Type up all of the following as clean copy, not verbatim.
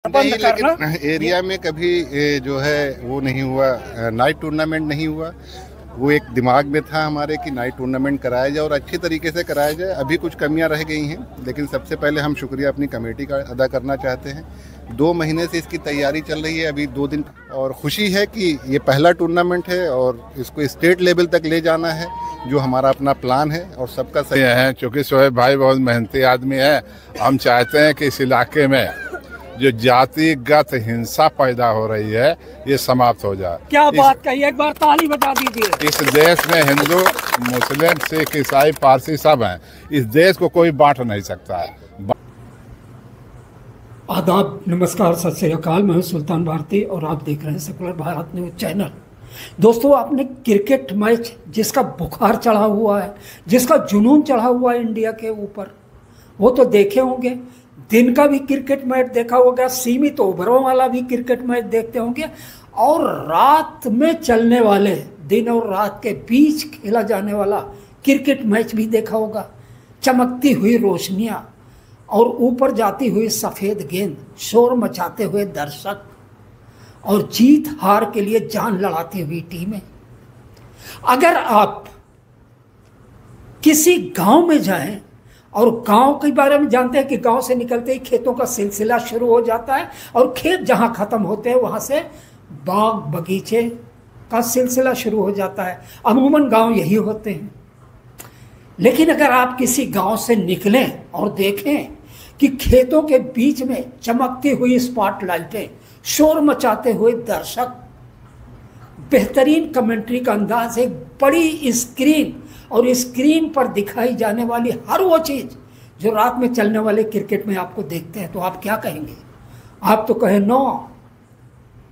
बंद करना। एरिया में कभी जो है वो नहीं हुआ, नाइट टूर्नामेंट नहीं हुआ। वो एक दिमाग में था हमारे कि नाइट टूर्नामेंट कराया जाए और अच्छी तरीके से कराया जाए। अभी कुछ कमियां रह गई हैं, लेकिन सबसे पहले हम शुक्रिया अपनी कमेटी का अदा करना चाहते हैं। 2 महीने से इसकी तैयारी चल रही है, अभी 2 दिन, और खुशी है कि ये पहला टूर्नामेंट है और इसको स्टेट लेवल तक ले जाना है, जो हमारा अपना प्लान है और सबका सही है। चूँकि शोएब भाई बहुत मेहनती आदमी है, हम चाहते हैं कि इस इलाके में जो जातिगत हिंसा पैदा हो रही है ये समाप्त हो जाए। क्या बात कही, एक बार ताली बजा दीजिए। इस देश में हिंदू, मुस्लिम, सिख, ईसाई, पारसी सब हैं। इस देश को कोई बांट नहीं सकता है। आदाब, नमस्कार, सत श्री अकाल। मैं हूं सुल्तान भारती और आप देख रहे हैं सेकुलर भारत न्यूज चैनल। दोस्तों, आपने क्रिकेट मैच जिसका बुखार चढ़ा हुआ है, जिसका जुनून चढ़ा हुआ है इंडिया के ऊपर, वो तो देखे होंगे। दिन का भी क्रिकेट मैच देखा होगा, सीमित ओवरों वाला भी क्रिकेट मैच देखते होंगे, और रात में चलने वाले, दिन और रात के बीच खेला जाने वाला क्रिकेट मैच भी देखा होगा। चमकती हुई रोशनियां और ऊपर जाती हुई सफ़ेद गेंद, शोर मचाते हुए दर्शक और जीत हार के लिए जान लड़ाती हुई टीमें। अगर आप किसी गांव में जाएं और गांव के बारे में जानते हैं कि गांव से निकलते ही खेतों का सिलसिला शुरू हो जाता है और खेत जहां खत्म होते हैं वहां से बाग बगीचे का सिलसिला शुरू हो जाता है। अमूमन गांव यही होते हैं। लेकिन अगर आप किसी गांव से निकलें और देखें कि खेतों के बीच में चमकती हुई स्पॉटलाइटें, शोर मचाते हुए दर्शक, बेहतरीन कमेंट्री का अंदाज, एक बड़ी स्क्रीन और स्क्रीन पर दिखाई जाने वाली हर वो चीज़ जो रात में चलने वाले क्रिकेट में आपको देखते हैं, तो आप क्या कहेंगे? आप तो कहें no,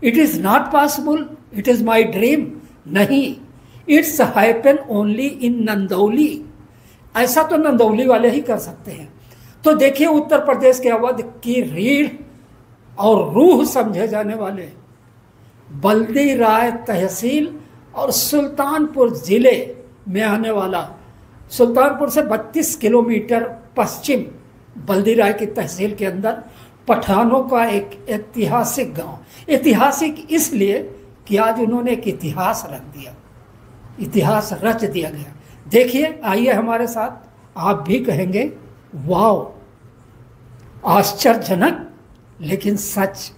it is not possible, it is my dream. नहीं, it's happen only in Nandauli. ऐसा तो नंदौली वाले ही कर सकते हैं। तो देखिए, उत्तर प्रदेश के अवध की रीढ़ और रूह समझे जाने वाले बल्दी राय तहसील और सुल्तानपुर ज़िले में आने वाला, सुल्तानपुर से 32 किलोमीटर पश्चिम बल्दी राय की तहसील के अंदर पठानों का एक ऐतिहासिक गांव। ऐतिहासिक इसलिए कि आज उन्होंने एक इतिहास रख दिया, इतिहास रच दिया गया। देखिए, आइए हमारे साथ, आप भी कहेंगे वाओ, आश्चर्यजनक लेकिन सच।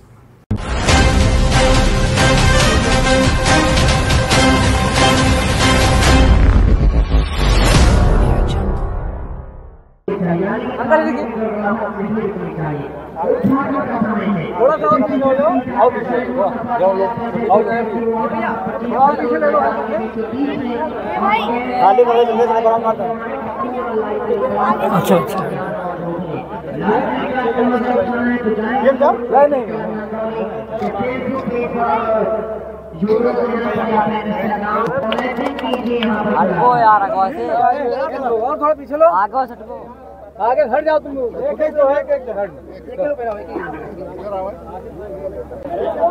थोड़ा सा और पीछे हो जाओ, आओ पीछे जाओ लोग, आओ थोड़ा पीछे ले लो। खाली करो, जल्दी से काम करते हैं। अच्छा, ये क्या? नहीं हटको यार, आगे से और थोड़ा पीछे लो, आगे से हटको, आगे हट जाओ तुम लोग। एक तो है कि हट।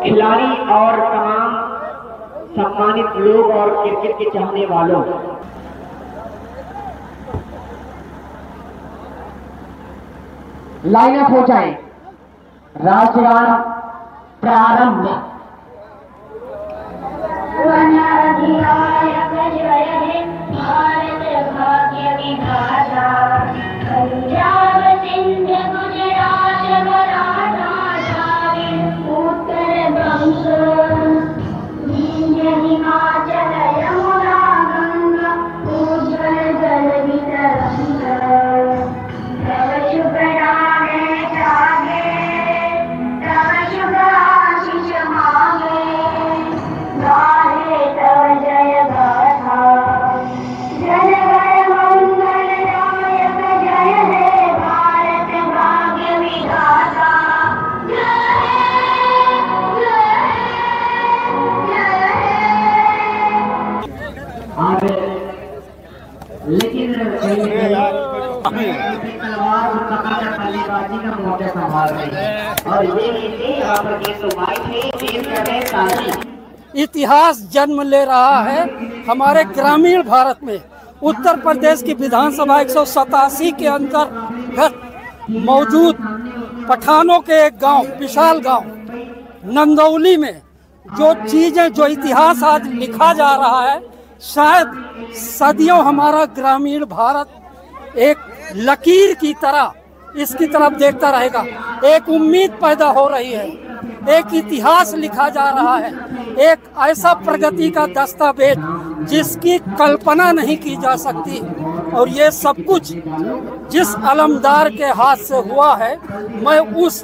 खिलाड़ी और तमाम सम्मानित लोग और क्रिकेट के चाहने वालों, लाइन अप हो जाए। राजगान प्रारंभ। पंजाब सिंध गुजरात मराठा द्राविड़ उत्तर बंग विंध्य हिमाचल यमुना गंगा उज्ज्वल जल वितरंग तव शुभ नामे जागे, तव शुभ आशीष मांगे, गाहे तव जय गाथा। जन गण मंगलदायक जय हे भारत भाग्य विधाता। लेकिन बल्लेबाजी का मौका संभाल रही है और ये इतिहास जन्म ले रहा है हमारे ग्रामीण भारत में। उत्तर प्रदेश की विधानसभा 187 के अंतर्गत मौजूद पठानों के एक गांव, विशाल गांव नंदौली में जो चीजें, जो इतिहास आज लिखा जा रहा है, शायद सदियों हमारा ग्रामीण भारत एक लकीर की तरह इसकी तरफ देखता रहेगा। एक उम्मीद पैदा हो रही है, एक इतिहास लिखा जा रहा है, एक ऐसा प्रगति का दस्तावेज जिसकी कल्पना नहीं की जा सकती। और ये सब कुछ जिस अलमदार के हाथ से हुआ है, मैं उस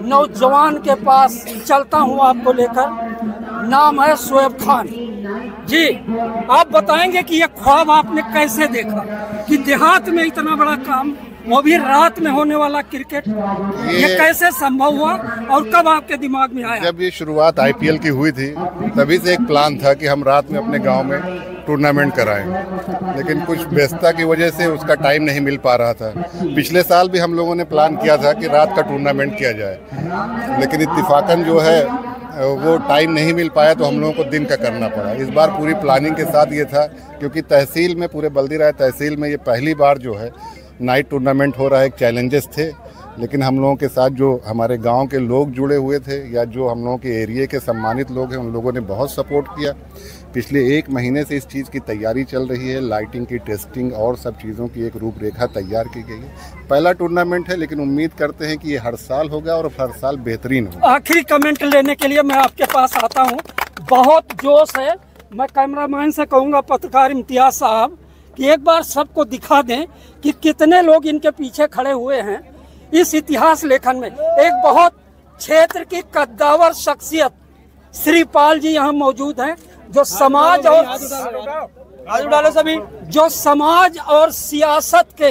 नौजवान के पास चलता हूँ आपको लेकर। नाम है शोएब खान जी। आप बताएंगे कि ये ख्वाब आपने कैसे देखा कि देहात में इतना बड़ा काम, वो भी रात में होने वाला क्रिकेट, ये कैसे संभव हुआ और कब आपके दिमाग में आया? जब ये शुरुआत आईपीएल की हुई थी तभी से एक प्लान था कि हम रात में अपने गांव में टूर्नामेंट कराएं, लेकिन कुछ व्यस्तता की वजह से उसका टाइम नहीं मिल पा रहा था। पिछले साल भी हम लोगों ने प्लान किया था कि रात का टूर्नामेंट किया जाए, लेकिन इत्तेफाकन जो है वो टाइम नहीं मिल पाया, तो हम लोगों को दिन का करना पड़ा। इस बार पूरी प्लानिंग के साथ ये था, क्योंकि तहसील में, पूरे बल्दी राय तहसील में ये पहली बार जो है नाइट टूर्नामेंट हो रहा है। एक चैलेंजेस थे, लेकिन हम लोगों के साथ जो हमारे गांव के लोग जुड़े हुए थे या जो हम लोगों के एरिया के सम्मानित लोग हैं, उन लोगों ने बहुत सपोर्ट किया। पिछले 1 महीने से इस चीज़ की तैयारी चल रही है, लाइटिंग की टेस्टिंग और सब चीज़ों की एक रूपरेखा तैयार की गई है। पहला टूर्नामेंट है, लेकिन उम्मीद करते हैं कि ये हर साल होगा और हर साल बेहतरीन होगा। आखिरी कमेंट लेने के लिए मैं आपके पास आता हूँ। बहुत जोश है। मैं कैमरामैन से कहूँगा, पत्रकार इम्तियाज साहब, कि एक बार सबको दिखा दें कि कितने लोग इनके पीछे खड़े हुए हैं इस इतिहास लेखन में। एक बहुत क्षेत्र की कद्दावर शख्सियत श्रीपाल जी यहाँ मौजूद हैं, जो समाज और सियासत के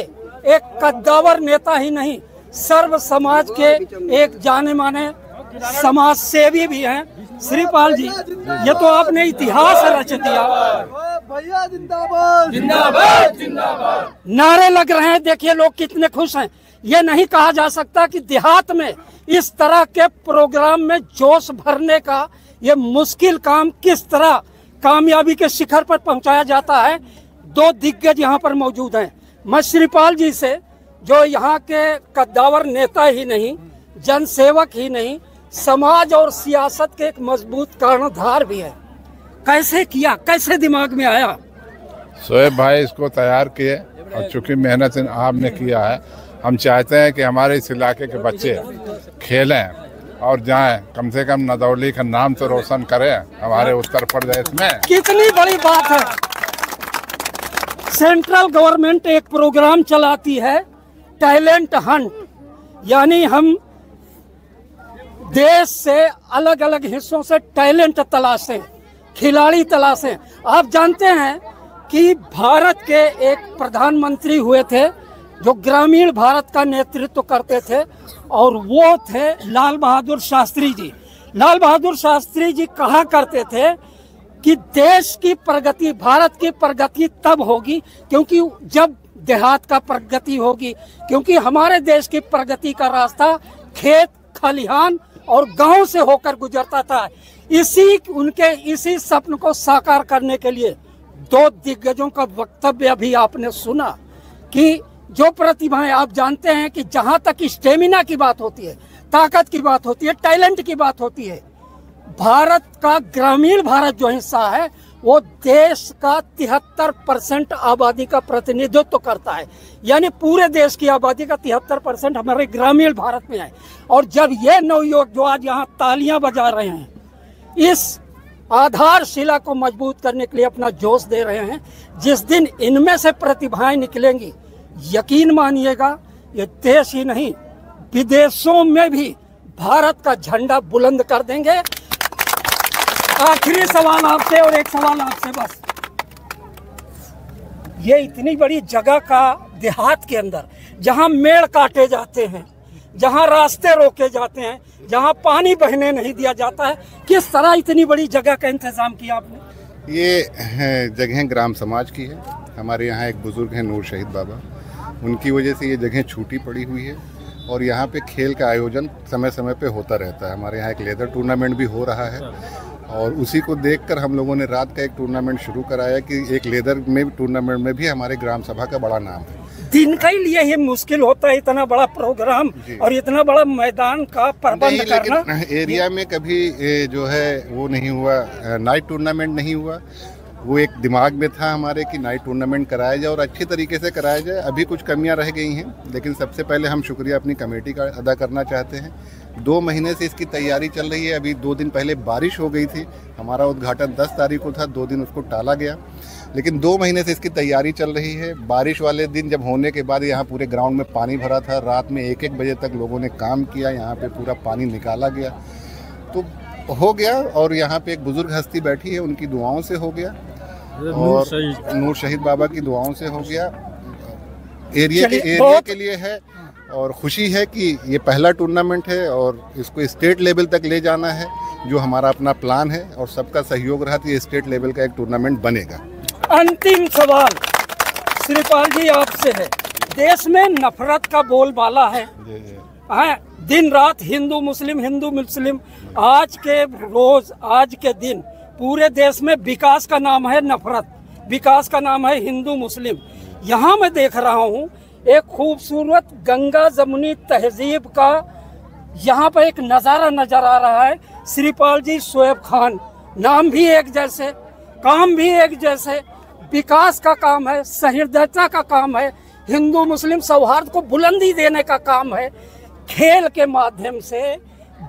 एक कद्दावर नेता ही नहीं, सर्व समाज के एक जाने माने समाज सेवी भी हैं। श्रीपाल जी, ये तो आपने इतिहास रच दिया। भैया जिंदाबाद जिंदाबाद जिंदाबाद नारे लग रहे हैं। देखिए लोग कितने खुश हैं। ये नहीं कहा जा सकता कि देहात में इस तरह के प्रोग्राम में जोश भरने का ये मुश्किल काम किस तरह कामयाबी के शिखर पर पहुंचाया जाता है। 2 दिग्गज यहाँ पर मौजूद हैं। मैं श्रीपाल जी से, जो यहाँ के कद्दावर नेता ही नहीं, जनसेवक ही नहीं, समाज और सियासत के एक मजबूत कर्णधार भी है, कैसे किया, कैसे दिमाग में आया? शोएब भाई इसको तैयार किए, और चूंकि मेहनत आपने किया है, हम चाहते हैं कि हमारे इस इलाके के बच्चे खेलें और जाएं, कम से कम नदौली का नाम तो रोशन करें हमारे उत्तर प्रदेश में। कितनी बड़ी बात है। सेंट्रल गवर्नमेंट एक प्रोग्राम चलाती है, टैलेंट हंट, यानी हम देश से अलग अलग हिस्सों से टैलेंट तलाशें, खिलाड़ी तलाशें। आप जानते हैं कि भारत के एक प्रधानमंत्री हुए थे जो ग्रामीण भारत का नेतृत्व करते थे, और वो थे लाल बहादुर शास्त्री जी। लाल बहादुर शास्त्री जी कहा करते थे कि देश की प्रगति, भारत की प्रगति तब होगी क्योंकि जब देहात का प्रगति होगी, क्योंकि हमारे देश की प्रगति का रास्ता खेत खलिहान और गांव से होकर गुजरता था। इसी सपन को साकार करने के लिए 2 दिग्गजों का वक्तव्य भी आपने सुना कि जो प्रतिभाएं, आप जानते हैं कि जहां तक स्टेमिना की बात होती है, ताकत की बात होती है, टैलेंट की बात होती है, भारत का ग्रामीण भारत जो हिस्सा है वो देश का 73% आबादी का प्रतिनिधित्व करता है। यानी पूरे देश की आबादी का 73% हमारे ग्रामीण भारत में है। और जब ये नवयुवक जो आज यहाँ तालियां बजा रहे हैं, इस आधारशिला को मजबूत करने के लिए अपना जोश दे रहे हैं, जिस दिन इनमें से प्रतिभाएं निकलेंगी, यकीन मानिएगा ये देश ही नहीं विदेशों में भी भारत का झंडा बुलंद कर देंगे। आखिरी सवाल आपसे, और एक सवाल आपसे बस। ये इतनी बड़ी जगह का देहात के अंदर, जहां मेड़ काटे जाते हैं, जहां रास्ते रोके जाते हैं, जहां पानी बहने नहीं दिया जाता है, किस तरह इतनी बड़ी जगह का इंतजाम किया आपने? ये जगह ग्राम समाज की है। हमारे यहाँ एक बुजुर्ग हैं नूर शहीद बाबा, उनकी वजह से ये जगह छूटी पड़ी हुई है, और यहाँ पे खेल का आयोजन समय समय पे होता रहता है। हमारे यहाँ एक लेदर टूर्नामेंट भी हो रहा है, और उसी को देखकर हम लोगों ने रात का एक टूर्नामेंट शुरू कराया कि एक लेदर में टूर्नामेंट में भी हमारे ग्राम सभा का बड़ा नाम है। दिन का ही लिए ही मुश्किल होता है इतना बड़ा प्रोग्राम और इतना बड़ा मैदान का प्रबंध करना। लेकिन एरिया में कभी जो है वो नहीं हुआ, नाइट टूर्नामेंट नहीं हुआ। वो एक दिमाग में था हमारे कि नाइट टूर्नामेंट कराया जाए और अच्छी तरीके से कराया जाए। अभी कुछ कमियां रह गई हैं, लेकिन सबसे पहले हम शुक्रिया अपनी कमेटी का अदा करना चाहते हैं। 2 महीने से इसकी तैयारी चल रही है। अभी 2 दिन पहले बारिश हो गई थी, हमारा उद्घाटन 10 तारीख को था, 2 दिन उसको टाला गया, लेकिन 2 महीने से इसकी तैयारी चल रही है। बारिश वाले दिन जब होने के बाद यहाँ पूरे ग्राउंड में पानी भरा था, रात में 1-1 बजे तक लोगों ने काम किया, यहाँ पे पूरा पानी निकाला गया, तो हो गया। और यहाँ पे एक बुजुर्ग हस्ती बैठी है, उनकी दुआओं से हो गया और नूर शहीद बाबा की दुआओं से हो गया। एरिया के लिए है और खुशी है कि ये पहला टूर्नामेंट है और इसको स्टेट लेवल तक ले जाना है, जो हमारा अपना प्लान है, और सबका सहयोग रहा तो ये स्टेट लेवल का एक टूर्नामेंट बनेगा। अंतिम सवाल श्रीपाल जी आपसे है। देश में नफरत का बोलबाला है, दिन रात हिंदू मुस्लिम। आज के रोज, आज के दिन पूरे देश में विकास का नाम है नफरत, विकास का नाम है हिंदू मुस्लिम। यहाँ मैं देख रहा हूँ एक खूबसूरत गंगा जमुनी तहजीब का यहाँ पर एक नज़ारा नजर आ रहा है। श्रीपाल जी शोएब खान, नाम भी एक जैसे, काम भी एक जैसे, विकास का काम है, सहृदयता का काम है, हिंदू मुस्लिम सौहार्द को बुलंदी देने का काम है। खेल के माध्यम से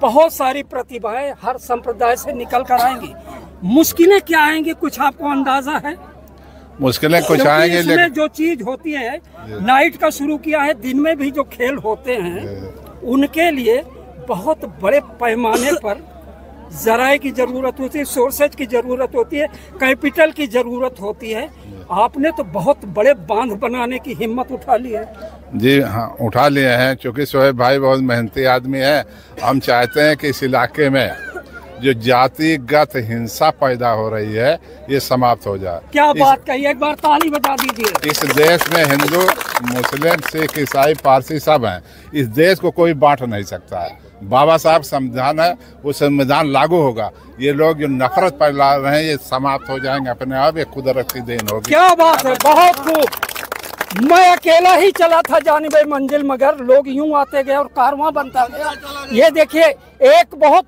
बहुत सारी प्रतिभाएं हर संप्रदाय से निकल कर आएंगी। मुश्किलें क्या आएंगी, कुछ आपको अंदाजा है? मुश्किलें कुछ आएंगे, लेकिन जो चीज होती है, नाइट का शुरू किया है, दिन में भी जो खेल होते हैं उनके लिए बहुत बड़े पैमाने पर जराए की जरूरत होती है, सोर्सेज की जरूरत होती है, कैपिटल की जरूरत होती है। आपने तो बहुत बड़े बांध बनाने की हिम्मत उठा ली है। जी हाँ, उठा लिए हैं, क्योंकि शोएब भाई बहुत मेहनती आदमी है। हम चाहते हैं कि इस इलाके में जो जातिगत हिंसा पैदा हो रही है ये समाप्त हो जाए। क्या बात कही, एक बार ताली बजा दीजिए। इस देश में हिंदू मुस्लिम सिख ईसाई पारसी सब हैं, इस देश को कोई बांट नहीं सकता है। बाबा साहब संविधान है, वो संविधान लागू होगा। ये लोग जो नफरत फैला रहे हैं ये समाप्त हो जाएंगे अपने आप, ये कुदरती देन होगी। क्या बात है, बहुत खूब। मैं अकेला ही चला था जानिबे मंजिल, मगर लोग यूं आते गए और कारवां बनता गया। ये देखिए, एक बहुत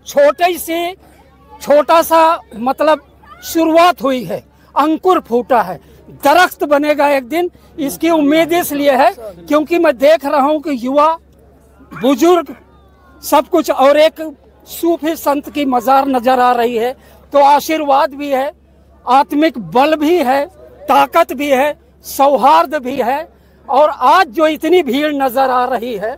छोटा सा मतलब शुरुआत हुई है, अंकुर फूटा है, दरख्त बनेगा एक दिन। इसकी उम्मीद इसलिए है क्योंकि मैं देख रहा हूं कि युवा, बुजुर्ग सब कुछ, और एक सूफी संत की मजार नजर आ रही है, तो आशीर्वाद भी है, आत्मिक बल भी है, ताकत भी है, सौहार्द भी है। और आज जो इतनी भीड़ नजर आ रही है